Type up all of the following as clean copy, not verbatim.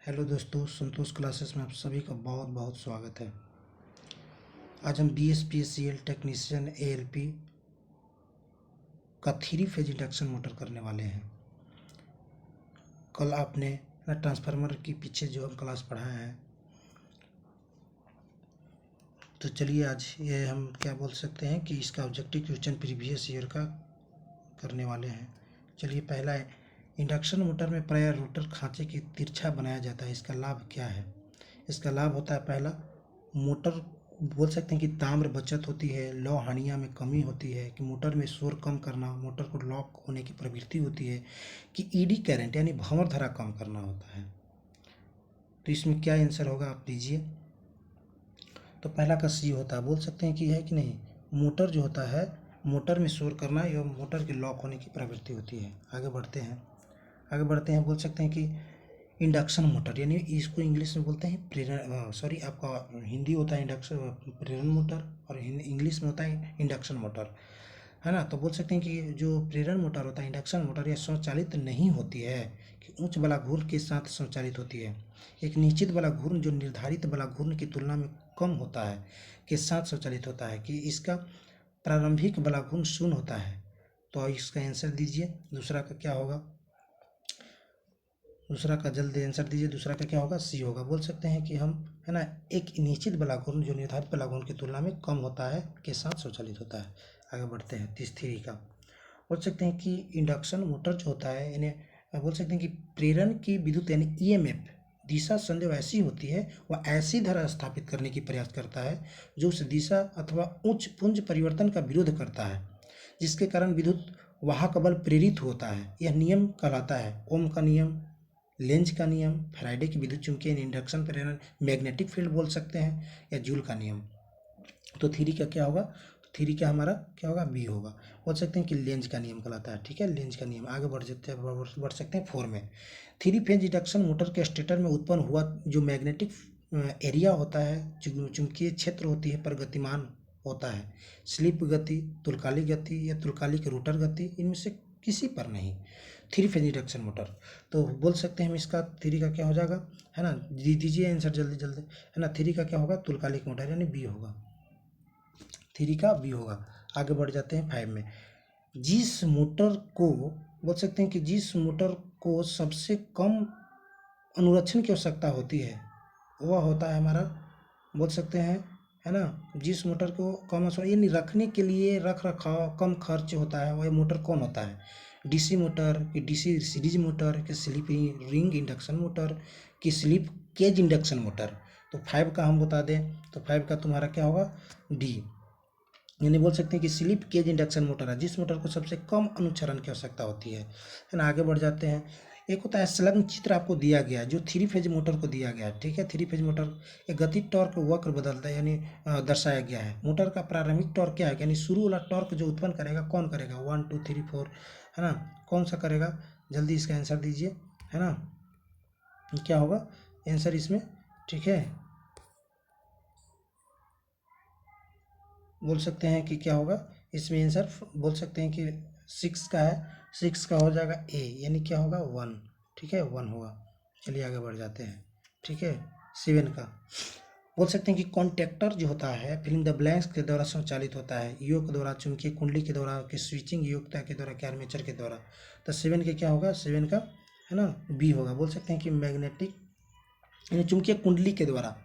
Hello दोस्तों, संतोष classes में आप सभी का बहुत बहुत स्वागत है। आज हम BSPCL टेक्नीशियन ALP का 3 फेज इंडक्शन मोटर करने वाले हैं। कल आपने ना ट्रांसफार्मर के पीछे जो हम क्लास पढ़ाए हैं, तो चलिए आज ये हम क्या बोल सकते हैं कि इसका ऑब्जेक्टिव क्वेश्चन प्रीवियस ईयर का करने वाले हैं। चलिए, पहला है, इंडक्शन मोटर में प्रायः रोटर खांचे की तिरछा बनाया जाता है। इसका लाभ क्या है? इसका लाभ होता है, पहला, मोटर बोल सकते हैं कि ताम्र बचत होती है, लौ हानिया में कमी होती है, कि मोटर में शोर कम करना, मोटर को लॉक होने की प्रवृत्ति होती है, कि ईडी करंट यानी भंवर धारा कम करना होता है। तो इसमें क्या आंसर होगा आप दीजिए। तो पहला का सी होता है, बोल सकते हैं कि है कि नहीं, मोटर जो होता है, मोटर में शोर करना या मोटर के लॉक होने की प्रवृत्ति होती है। आगे बढ़ते हैं, बोल सकते हैं कि इंडक्शन मोटर, यानी इसको इंग्लिश में बोलते हैं प्रेरण, सॉरी आपका हिंदी होता है इंडक्शन प्रेरण मोटर और इंग्लिश में होता है इंडक्शन मोटर, है ना। तो बोल सकते हैं कि जो प्रेरण मोटर होता है, इंडक्शन मोटर, यह स्वचालित नहीं होती है, कि उच्च बला घूर्ण के साथ स्वचालित होती है। एक निश्चित बला घूर्ण जो निर्धारित बला घूर्ण की तुलना में कम होता है के साथ स्वचालित होता है, कि इसका प्रारंभिक बला घूर्ण शून्य होता है। तो इसका आंसर दीजिए, दूसरा का क्या होगा, दूसरा का जल्दी आंसर दीजिए। दूसरा का क्या होगा, सी होगा। बोल सकते हैं कि हम, है ना, एक निश्चित बला घूर्ण जो निर्धारित बला घूर्ण की तुलना में कम होता है के साथ स्वचालित होता है। आगे बढ़ते हैं, तीसरी का बोल सकते हैं कि इंडक्शन मोटर जो होता है, इन्हें बोल सकते हैं कि प्रेरण की विद्युत यानी EMF दिशा संदेह ऐसी होती है, वह ऐसी धारा स्थापित करने की प्रयास करता है जो उस दिशा अथवा उच्च पुंज परिवर्तन का विरोध करता है, जिसके कारण विद्युत वाहक बल प्रेरित होता है। यह नियम कहलाता है ओम का नियम, लेंज का नियम, फैराडे की विद्युत चुंबकीय इंडक्शन प्रेरण, मैग्नेटिक फील्ड बोल सकते हैं, या जूल का नियम। तो थ्री का क्या होगा, तो थ्री का हमारा क्या होगा, बी होगा। बोल सकते हैं कि लेंज का नियम कहलाता है, ठीक है, लेंज का नियम। आगे बढ़ सकते हैं 4 में। 3 फेज इंडक्शन मोटर के स्टेटर में उत्पन्न हुआ जो मैग्नेटिक एरिया होता है, चुंबकीय क्षेत्र होती है, पर गतिमान होता है। स्लिप गति, तुल्यकालिक गति या तुल्यकालिक रोटर गति, इनमें से किसी पर नहीं। 3 फेज इंडक्शन मोटर, तो बोल सकते हैं हम इसका थ्री का क्या हो जाएगा, है ना, दीजिए आंसर जल्दी जल्दी, है ना। थ्री का क्या होगा, तुल्यकालिक मोटर, यानी बी होगा, थ्री का बी होगा। आगे बढ़ जाते हैं 5 में। जिस मोटर को, बोल सकते हैं कि जिस मोटर को सबसे कम अनुरक्षण की आवश्यकता होती है, वह होता है हमारा, बोल सकते हैं, है ना, जिस मोटर को कम यानी रखने के लिए रख रखाव कम खर्च होता है, वह मोटर कौन होता है? DC मोटर, कि DC सीरीज मोटर, कि स्लिप रिंग इंडक्शन मोटर, कि स्लिप केज इंडक्शन मोटर। तो 5 का हम बता दें, तो 5 का तुम्हारा क्या होगा, डी, यानी बोल सकते हैं कि स्लिप केज इंडक्शन मोटर है जिस मोटर को सबसे कम अनुचरण की आवश्यकता होती है ना। आगे बढ़ जाते हैं। एक होता है संलग्न चित्र आपको दिया गया है जो 3 फेज मोटर को दिया गया है, ठीक है। 3 फेज मोटर एक गति टॉर्क वक्र बदलता है, यानी दर्शाया गया है। मोटर का प्रारंभिक टॉर्क क्या है, यानी शुरू वाला टॉर्क जो उत्पन्न करेगा कौन करेगा, 1 2 3 4, है ना, कौन सा करेगा, जल्दी इसका आंसर दीजिए, है ना, क्या होगा आंसर इसमें, ठीक है। बोल सकते हैं कि क्या होगा इसमें आंसर, बोल सकते हैं कि 6 का है, 6 का हो जाएगा ए, यानी क्या होगा 1, ठीक है, 1 होगा। चलिए आगे बढ़ जाते हैं, ठीक है। 7 का बोल सकते हैं कि कॉन्टैक्टर जो होता है फिलिंग द ब्लैंक्स के द्वारा संचालित होता है, योग के द्वारा, चुंबकीय कुंडली के द्वारा, कि स्विचिंग योग्यता के द्वारा, कि आर्मेचर के द्वारा। तो 7 के क्या होगा, 7 का, है ना, बी होगा। बोल सकते हैं कि मैग्नेटिक यानी चुंबकीय कुंडली के द्वारा,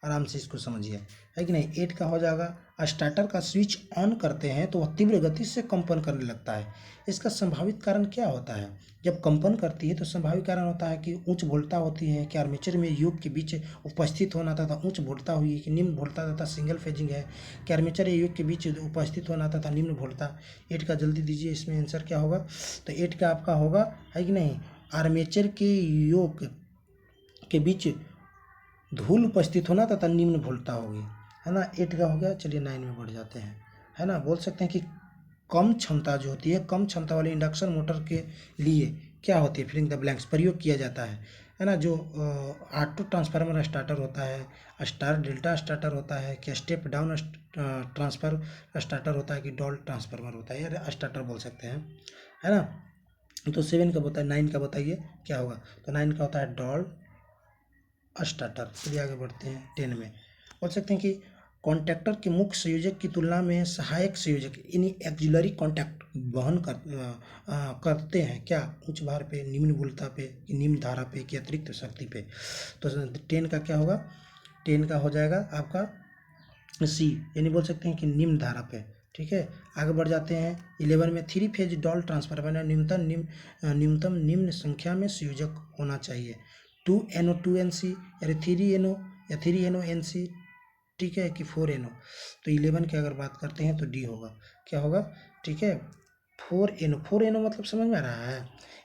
आराम से इसको समझिए, है कि नहीं। 8 का हो जाएगा, स्टार्टर का स्विच ऑन करते हैं तो वह तीव्र गति से कंपन करने लगता है। इसका संभावित कारण क्या होता है? जब कंपन करती है तो संभावित कारण होता है कि उच्च वोल्टता होती है, कि आर्मेचर में योग के बीच उपस्थित होना तथा उच्च वोल्टता हुई, कि निम्न वोल्टता तथा सिंगल फेजिंग है, कि आर्मेचर या योग के बीच उपस्थित होना तथा निम्न वोल्टता। 8 का जल्दी दीजिए, इसमें आंसर क्या होगा, तो 8 का आपका होगा, है कि नहीं, आर्मेचर के योग के बीच धूल उपस्थित होना तथा निम्न वोल्टता होगी, है ना। 8 का हो गया। चलिए 9 में बढ़ जाते हैं, है ना। बोल सकते हैं कि कम क्षमता जो होती है, कम क्षमता वाले इंडक्शन मोटर के लिए क्या होती है, फिलिंग द ब्लैंक्स प्रयोग किया जाता है ना। जो ऑटो ट्रांसफार्मर स्टार्टर होता है, स्टार डेल्टा स्टार्टर होता है, कि स्टेप डाउन ट्रांसफर स्टार्टर होता है, कि डॉल ट्रांसफार्मर होता है, या स्टार्टर बोल सकते हैं, है ना। तो 7 का बताइए, 9 का बताइए क्या होगा, तो 9 का होता है डॉल स्टार्टर। चलिए आगे बढ़ते हैं 10 में। बोल सकते हैं कि कॉन्टैक्टर के मुख्य संयोजक की तुलना में सहायक संयोजक यानी एक्सिलरी कॉन्टैक्ट करते हैं क्या, उच्च भार पे, निम्न मूलता पे, कि निम्न धारा पे, कि अतिरिक्त शक्ति पे। तो 10 का क्या होगा, 10 का हो जाएगा आपका सी, यानी बोल सकते हैं कि निम्न धारा पे। ठीक है, आगे बढ़ जाते हैं 11 में। 3 फेज डॉल ट्रांसफार्मर न्यूनतम निम्न संख्या में संयोजक होना चाहिए। 2NO 2NC या 3NO या 3NO NC, ठीक है, कि 4NO। तो 11 की अगर बात करते हैं तो डी होगा, क्या होगा, ठीक है, 4NO मतलब समझ में आ रहा है,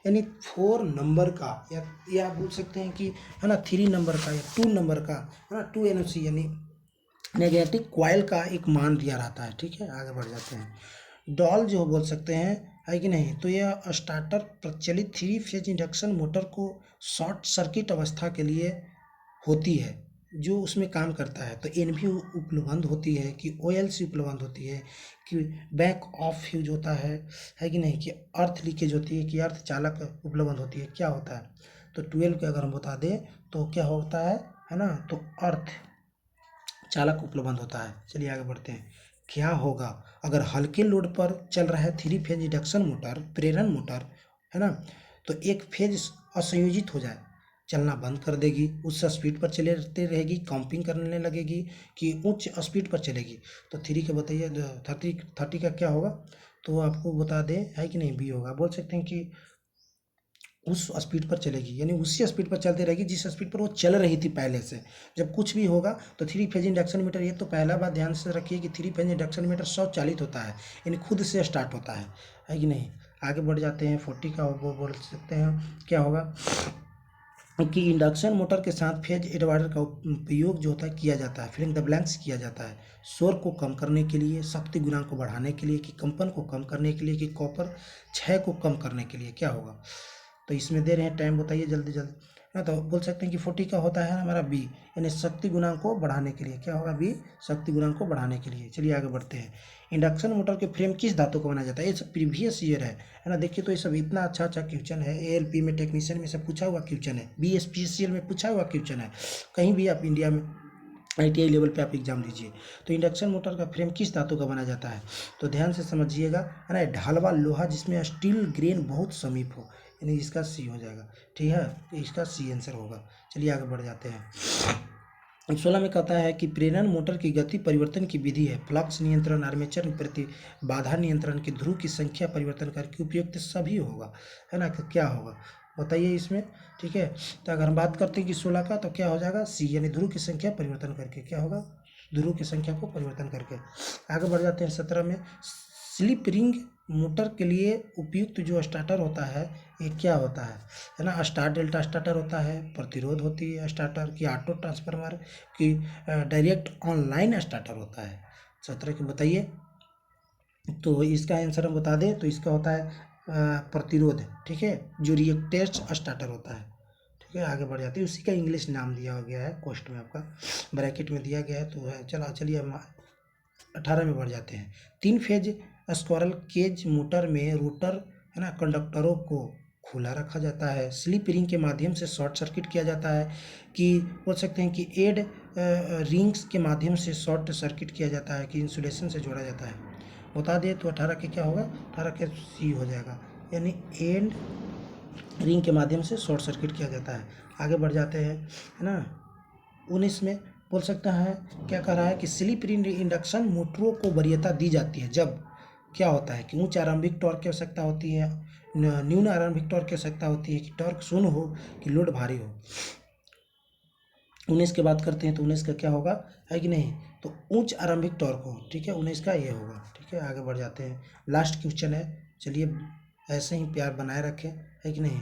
यानी 4 नंबर का या बोल सकते हैं कि है ना 3 नंबर का या 2 नंबर का, है ना 2NOC, यानी नेगेटिव क्वाइल का एक मान दिया रहता है। ठीक है, आगे बढ़ जाते हैं। डॉल जो बोल सकते हैं, है कि नहीं, तो यह स्टार्टर प्रचलित 3 फेज इंडक्शन मोटर को शॉर्ट सर्किट अवस्था के लिए होती है, जो उसमें काम करता है। तो NV उपलब्ध होती है, कि OLC उपलब्ध होती है, कि बैक ऑफ फ्यूज होता है कि नहीं, कि अर्थ लीकेज होती है, कि अर्थ चालक उपलब्ध होती है, क्या होता है। तो 12 के अगर हम बता दें तो क्या होता है ना, तो अर्थ चालक उपलब्ध होता है। चलिए आगे बढ़ते हैं। क्या होगा अगर हल्के लोड पर चल रहा है 3 फेज इंडक्शन मोटर, प्रेरण मोटर, है ना, तो एक फेज असंयोजित हो जाए, चलना बंद कर देगी, उस स्पीड पर चलते रहेगी, कंपिंग करने लगेगी, कि उच्च स्पीड पर चलेगी। तो 3 का बताइए, 30 का क्या होगा, तो आपको बता दें, है कि नहीं, बी होगा। बोल सकते हैं कि उस स्पीड पर चलेगी, यानी उसी स्पीड पर चलती रहेगी जिस स्पीड पर वो चल रही थी पहले से। जब कुछ भी होगा तो 3 फेज इंडक्शन मीटर, ये तो पहला बात ध्यान से रखिए कि 3 फेज इंडक्शन मीटर स्वचालित होता है, यानी खुद से स्टार्ट होता है कि नहीं। आगे बढ़ जाते हैं 40 का, वो बोल सकते हैं क्या होगा, कि इंडक्शन मोटर के साथ फेज डिवाइडर का उपयोग जो होता है किया जाता है, फिलिंग द ब्लैंक्स किया जाता है, शोर को कम करने के लिए, शक्ति गुणांक को बढ़ाने के लिए, कि कंपन को कम करने के लिए, कि कॉपर क्षय को कम करने के लिए, क्या होगा। तो इसमें दे रहे हैं, टाइम बताइए जल्दी जल्दी, है ना। तो बोल सकते हैं कि 40 का होता है हमारा बी, यानी शक्ति गुणांक को बढ़ाने के लिए, क्या होगा, बी, शक्ति गुणांक को बढ़ाने के लिए। चलिए आगे बढ़ते हैं। इंडक्शन मोटर के फ्रेम किस धातु को बनाया जाता है, ये सब प्रीवियस ईयर है ना। देखिए तो ये सब इतना अच्छा अच्छा क्वेश्चन है, ALP में, टेक्नीशियन में सब पूछा हुआ क्वेश्चन है, BSPCL में पूछा हुआ क्वेश्चन है, कहीं भी आप इंडिया में ITI लेवल पे आप एग्जाम दीजिए। तो इंडक्शन मोटर का फ्रेम किस धातु का बनाया जाता है, तो ध्यान से समझिएगा, है ना, ढालवा लोहा जिसमें स्टील ग्रेन बहुत समीप हो, यानी इसका सी हो जाएगा। ठीक है, तो इसका सी आंसर होगा। चलिए आगे बढ़ जाते हैं। 16 में कहता है कि प्रेरण मोटर की गति परिवर्तन की विधि है फ्लक्स नियंत्रण, आर्मेचर प्रति बाधा नियंत्रण, की ध्रुव की संख्या परिवर्तन करके उपयुक्त सभी होगा, है ना। क्या होगा बताइए इसमें। ठीक है, तो अगर हम बात करते हैं कि 16 का, तो क्या हो जाएगा, सी, यानी ध्रुव की संख्या परिवर्तन करके, क्या होगा, ध्रुव की संख्या को परिवर्तन करके। आगे बढ़ जाते हैं 17 में। स्लिप रिंग मोटर के लिए उपयुक्त जो स्टार्टर होता है, ये क्या होता है ना, स्टार डेल्टा स्टार्टर होता है, प्रतिरोध होती है स्टार्टर की, ऑटो ट्रांसफार्मर की, डायरेक्ट ऑनलाइन स्टार्टर होता है। 17 की बताइए, तो इसका आंसर हम बता दें तो इसका होता है प्रतिरोध। ठीक है, जो रिएक्टेस्ट स्टार्टर होता है। ठीक है, आगे बढ़ जाते हैं। उसी का इंग्लिश नाम दिया गया है, क्वेश्चन में आपका ब्रैकेट में दिया गया है, तो है। चलो चलिए हम 18 में बढ़ जाते हैं। 3 फेज स्क्वारल केज मोटर में रोटर, है ना, कंडक्टरों को खुला रखा जाता है, स्लिप रिंग के माध्यम से शॉर्ट सर्किट किया जाता है, कि बोल सकते हैं कि एड रिंग्स के माध्यम से शॉर्ट सर्किट किया जाता है, कि इंसुलेशन से जोड़ा जाता है। बता दें तो 18 के क्या होगा, 18 के सी हो जाएगा, यानी एंड रिंग के माध्यम से शॉर्ट सर्किट किया जाता है। आगे बढ़ जाते हैं, है ना। 19 में बोल सकता है, क्या कह रहा है कि स्लिप रिंग इंडक्शन मोटरों को वरीयता दी जाती है जब क्या होता है, कि उच्च आरंभिक टॉर्क की आवश्यकता होती है, न्यून आरंभिक टॉर्क की आवश्यकता होती है, कि टॉर्क शून्य हो, कि लोड भारी हो। 19 की बात करते हैं तो 19 का क्या होगा, है कि नहीं, तो उच्च आरंभिक टॉर्क हो। ठीक है, 19 का ये होगा। ठीक है, आगे बढ़ जाते हैं, लास्ट क्वेश्चन है। चलिए ऐसे ही प्यार बनाए रखें, है कि नहीं।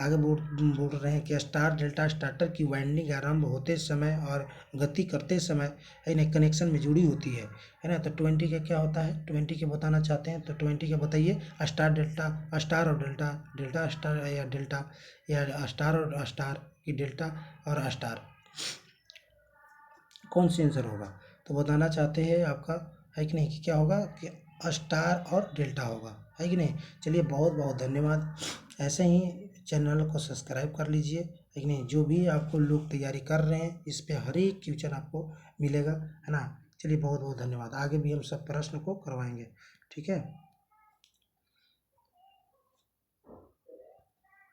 आगे बोल रहे हैं कि स्टार डेल्टा स्टार्टर की वाइंडिंग आरंभ होते समय और गति करते समय, है ना, कनेक्शन में जुड़ी होती है ना। तो 20 का क्या होता है, 20 के बताना चाहते हैं तो 20 का बताइए। स्टार डेल्टा, स्टार और डेल्टा, डेल्टा स्टार या डेल्टा, या स्टार और स्टार, की डेल्टा और स्टार, कौन सी आंसर होगा। तो बताना चाहते हैं आपका, है कि नहीं, कि क्या होगा, कि स्टार और डेल्टा होगा, है कि नहीं। चलिए बहुत बहुत धन्यवाद, ऐसे ही चैनल को सब्सक्राइब कर लीजिए। है कि नहीं। जो भी आपको लोग तैयारी कर रहे हैं इस पे हर एक क्वेश्चन आपको मिलेगा, है ना। चलिए बहुत बहुत धन्यवाद। आगे भी हम सब प्रश्न को करवाएंगे, ठीक है।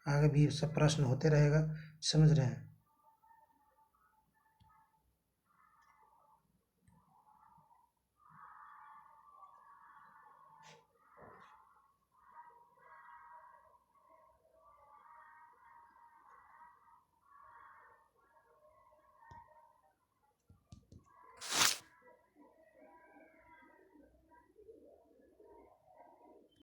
आगे भी सब प्रश्न होते रहेगा, समझ रहे हैं।